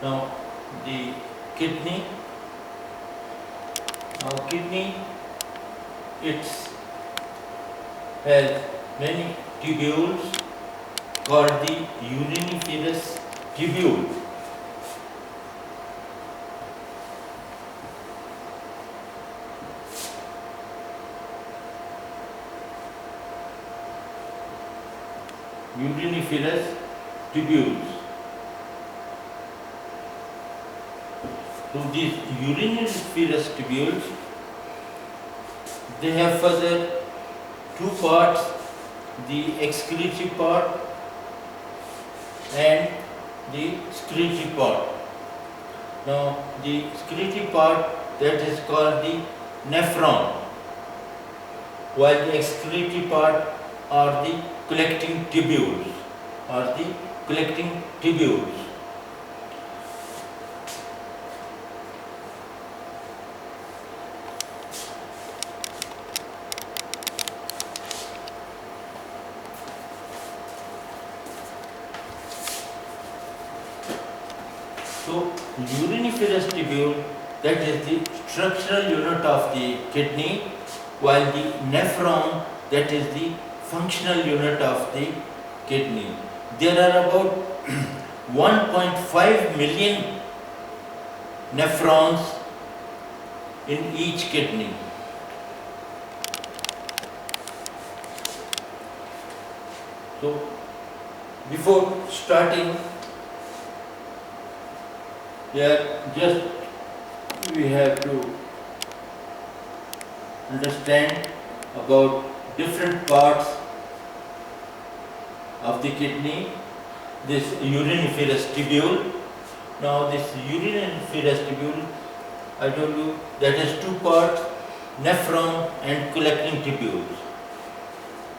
Now the kidney. Now kidney, it's has many tubules called the uriniferous tubule. Uriniferous tubules. So these uriniferous tubules, they have further two parts, the excretory part and the secretory part. Now the secretory part, that is called the nephron, while the excretory part are the collecting tubules, So uriniferous tubule, that is the structural unit of the kidney, while the nephron, that is the functional unit of the kidney. There are about 1.5 million nephrons in each kidney. So before starting, just we have to understand about different parts of the kidney. This uriniferous tubule. Now this uriniferous tubule, I told you that has two parts, nephron and collecting tubules.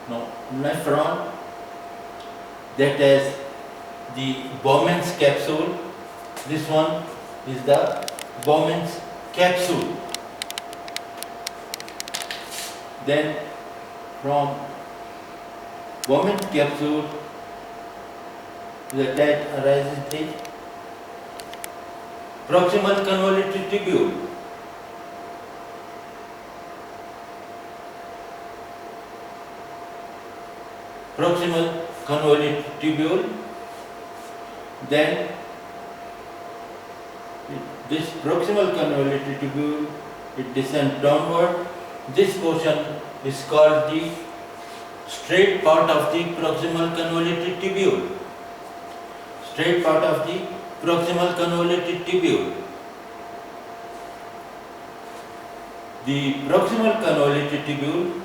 Now nephron, that has the Bowman's capsule. This one is the Bowman's capsule. Then from Bowman's capsule, that arises the proximal convoluted tubule. Proximal convoluted tubule. Then this proximal convoluted tubule, it descends downward. This portion is called the straight part of the proximal convoluted tubule. Straight part of the proximal convoluted tubule. The proximal convoluted tubule,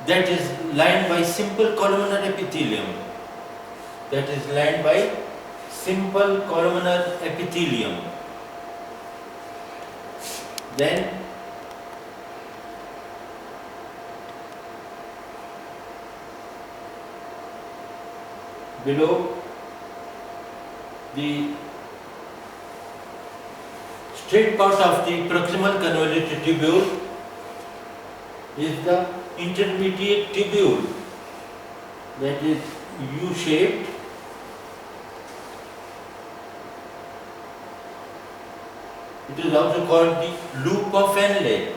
that is lined by simple columnar epithelium. That is lined by simple columnar epithelium. Then below, the straight part of the proximal convoluted tubule is the intermediate tubule, that is U-shaped. It is also called the loop of Henle.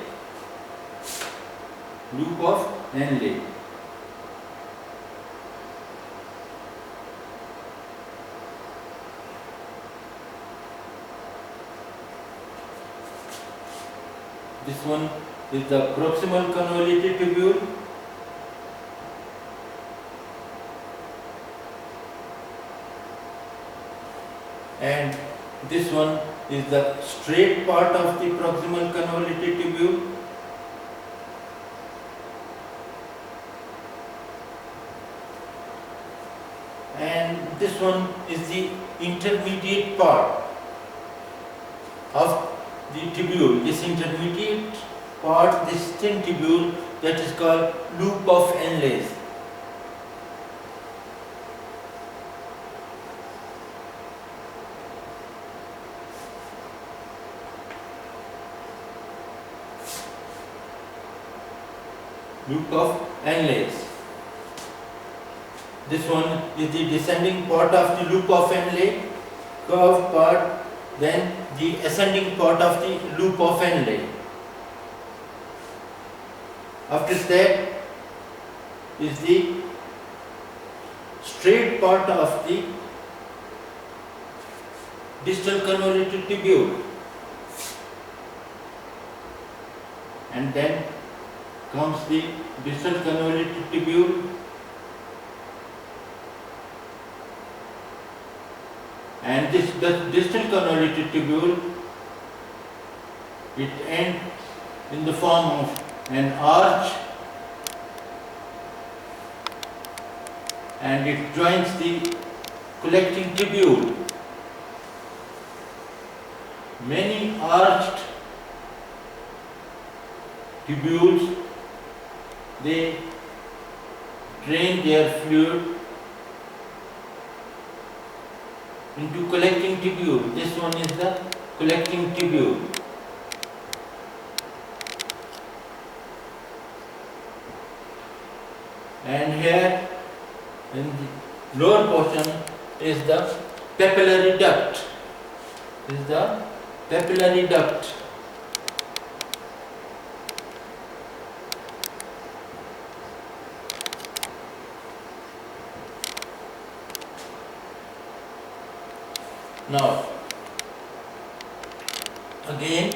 Loop of Henle. This one is the proximal convoluted tubule. And this one is the straight part of the proximal convoluted tubule. And this one is the intermediate part of the tubule. This intermediate part, this thin tubule, that is called loop of Henle. Loop of Henle. This one is the descending part of the loop of Henle, curved part, then the ascending part of the loop of Henle. After that is the straight part of the distal convoluted tubule, and then comes the distal convoluted tubule, and this distal convoluted tubule, it ends in the form of an arch, and it joins the collecting tubule. Many arched tubules, they drain their fluid into collecting tubule. This one is the collecting tubule. And here in the lower portion is the papillary duct. This is the papillary duct. Now, again,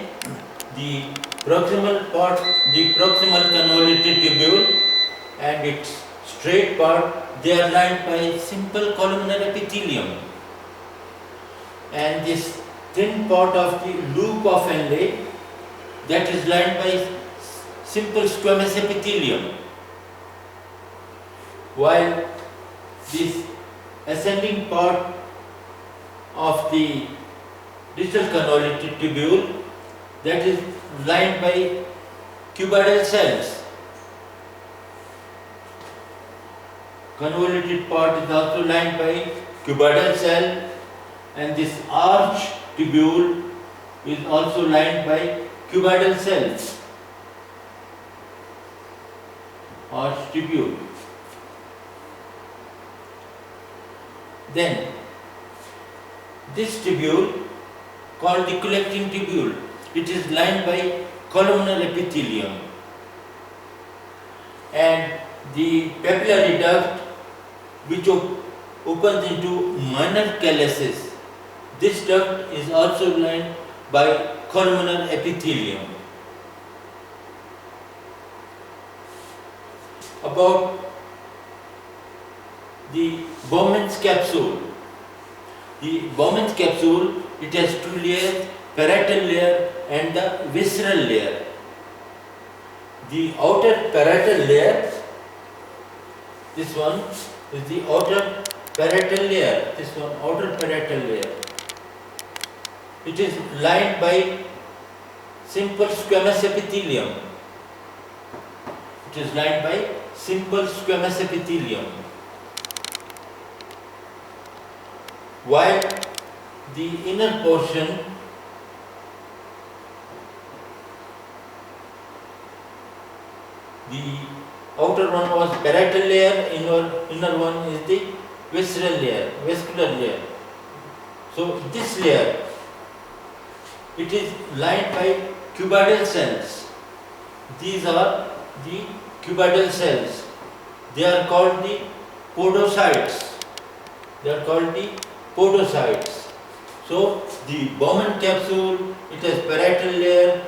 the proximal part, the proximal convoluted tubule and its straight part, they are lined by simple columnar epithelium, and this thin part of the loop of Henle, that is lined by simple squamous epithelium, while this ascending part of the distal convoluted tubule, that is lined by cuboidal cells. Convoluted part is also lined by cuboidal cell, and this arch tubule is also lined by cuboidal cells. Arch tubule. Then this tubule, called the collecting tubule, it is lined by columnar epithelium, and the papillary duct, which opens into minor calyces, this duct is also lined by columnar epithelium. About the Bowman's capsule. The Bowman's capsule, it has two layers, parietal layer and the visceral layer. The outer parietal layer, this one is the outer parietal layer, this one outer parietal layer. It is lined by simple squamous epithelium. It is lined by simple squamous epithelium. While the inner portion, the outer one was parietal layer, inner one is the visceral layer, vascular layer. So this layer, it is lined by cuboidal cells. These are the cuboidal cells. They are called the podocytes. They are called the podocytes. So the Bowman capsule, it has parietal layer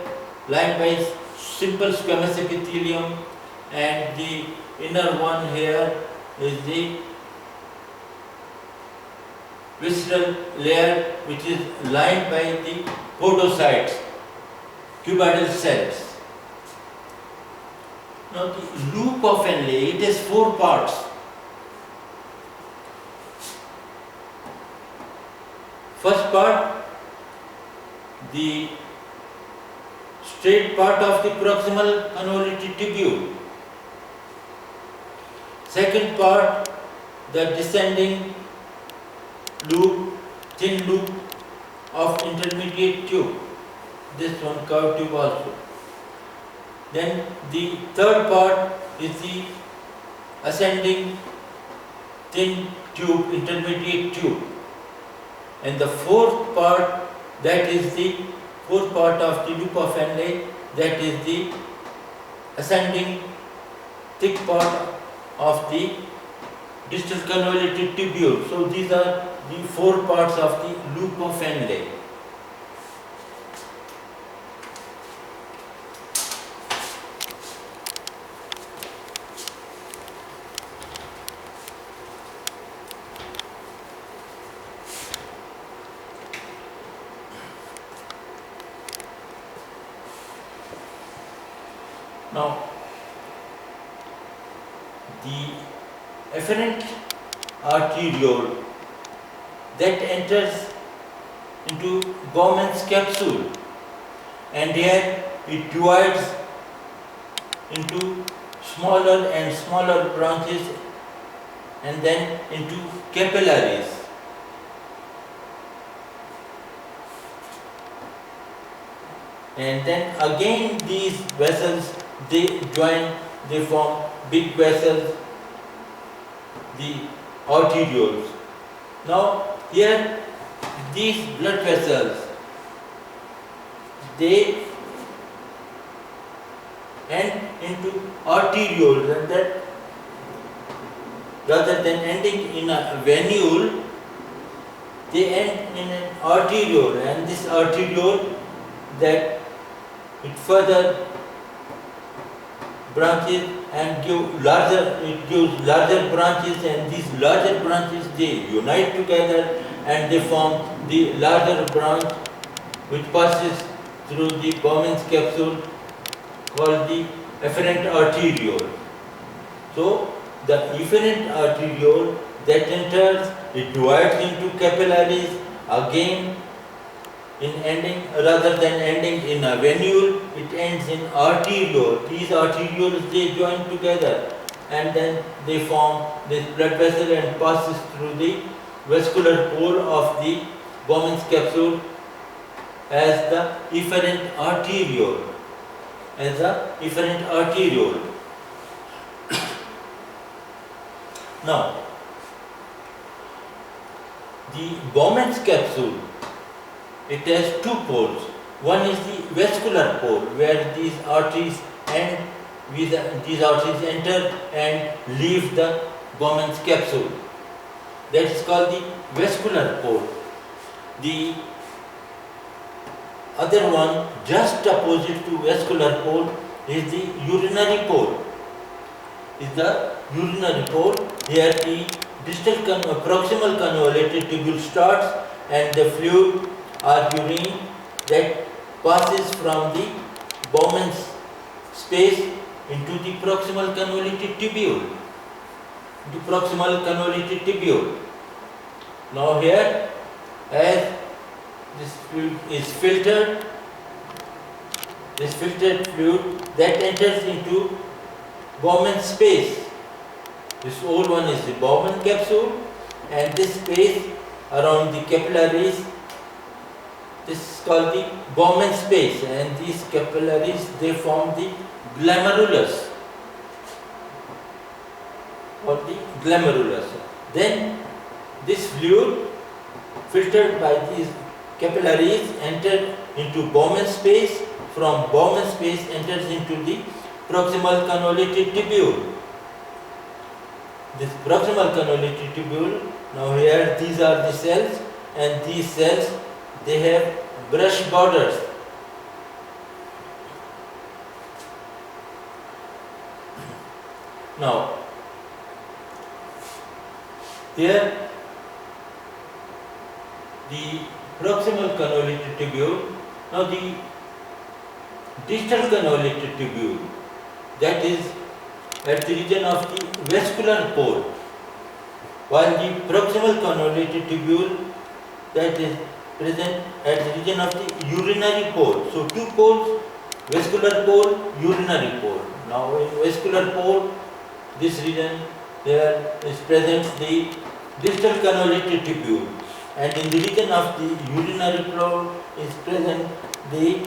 lined by simple squamous epithelium, and the inner one here is the visceral layer, which is lined by the podocytes, cuboidal cells. Now the loop of Henle, it has four parts. First part, the straight part of the proximal convoluted tubule. Second part, the descending loop, thin loop of intermediate tube. This one curved tube also. Then the third part is the ascending thin tube, intermediate tube. And the fourth part that is the fourth part of the loop of Henle, that is the ascending thick part of the distal convoluted tubule. So these are the four parts of the loop of Henle. Now, the efferent arteriole that enters into Bowman's capsule, and here it divides into smaller and smaller branches and then into capillaries. And then again these vessels, they join, they form big vessels, the arterioles. Now here these blood vessels, they end into arterioles, and that rather than ending in a venule, they end in an arteriole, and this arteriole, that it further branches and gives larger branches, and these larger branches, they unite together and they form the larger branch which passes through the Bowman's capsule, called the efferent arteriole. So the efferent arteriole that enters, it divides into capillaries, again in ending, rather than ending in a venule, it ends in arteriole. These arterioles, they join together and then they form this blood vessel and passes through the vascular pole of the Bowman's capsule as the efferent arteriole. Now, the Bowman's capsule, it has two poles. One is the vascular pole, where these arteries enter and leave the Bowman's capsule. That is called the vascular pole. The other one, just opposite to vascular pole, is the urinary pole. Here the proximal convoluted tubule starts, and the fluid or urine that passes from the Bowman's space into the proximal convoluted tubule. Now here, as this fluid is filtered, this filtered fluid that enters into Bowman's space. This old one is the Bowman capsule, and this space around the capillaries, this is called the Bowman space, and these capillaries, they form the glomerulus, Then this fluid filtered by these capillaries entered into Bowman space. From Bowman space enters into the proximal convoluted tubule. This proximal convoluted tubule, now here these are the cells, and these cells, they have brush borders. Now, here the proximal convoluted tubule, now the distal convoluted tubule, that is at the region of the vascular pole, while the proximal convoluted tubule, that is present at the region of the urinary pole. So two poles, vascular pole, urinary pole. Now in vascular pole, this region, there is present the distal convoluted tubule, and in the region of the urinary pole is present the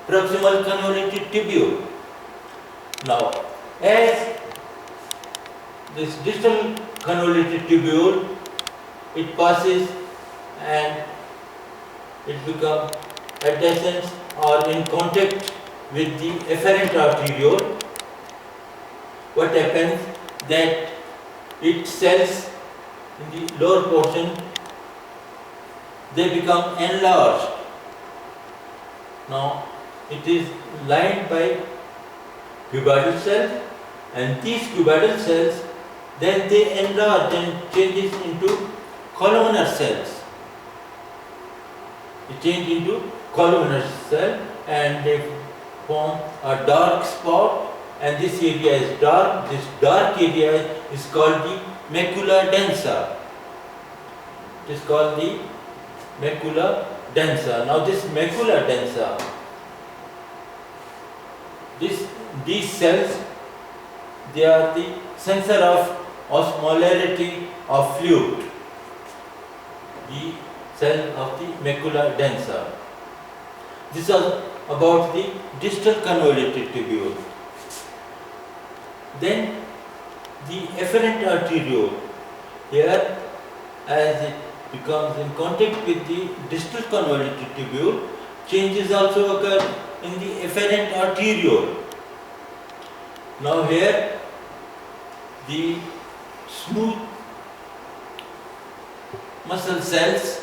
proximal convoluted tubule. Now, as this distal convoluted tubule, it passes and it becomes adjacent or in contact with the efferent arteriole. What happens that its cells in the lower portion, they become enlarged. Now it is lined by cuboidal cells, and these cuboidal cells then they enlarge and changes into columnar cells. They change into columnar cell and they form a dark spot, and this area is dark. This dark area is called the macula densa. It is called the macula densa. Now this macula densa, these cells, they are the sensor of osmolarity of fluid. The cell of the macula densa. This is about the distal convoluted tubule. Then the efferent arteriole, here as it becomes in contact with the distal convoluted tubule, changes also occur in the efferent arteriole. Now here the smooth muscle cells,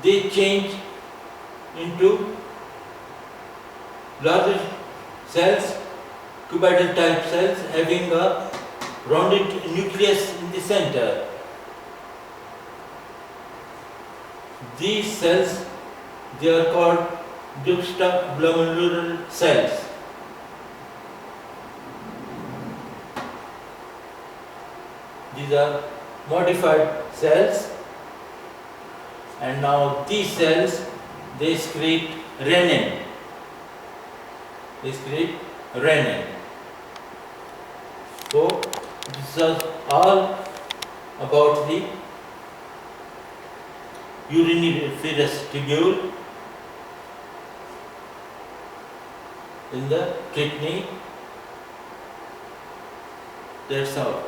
they change into larger cells, cuboidal type cells having a rounded nucleus in the center. These cells, they are called juxtaglomerular cells. These are modified cells, and now these cells, they secrete renin. They secrete renin. So this is all about the uriniferous tubule in the kidney. That's all.